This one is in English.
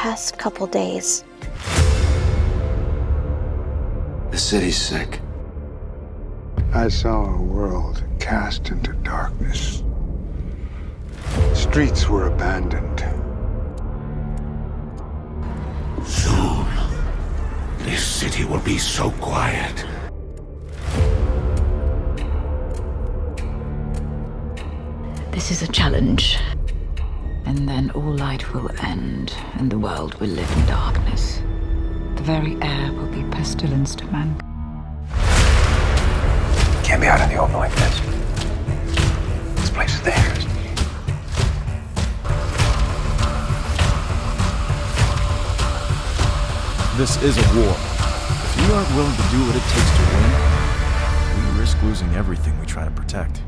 past couple days. The city's sick. I saw a world cast into darkness. Streets were abandoned. Soon, this city will be so quiet. This is a challenge. And then all light will end, and the world will live in darkness. The very air will be pestilence to mankind. Can't be out in the open like this. This place is dangerous. This is a war. If we aren't willing to do what it takes to win, we risk losing everything we try to protect.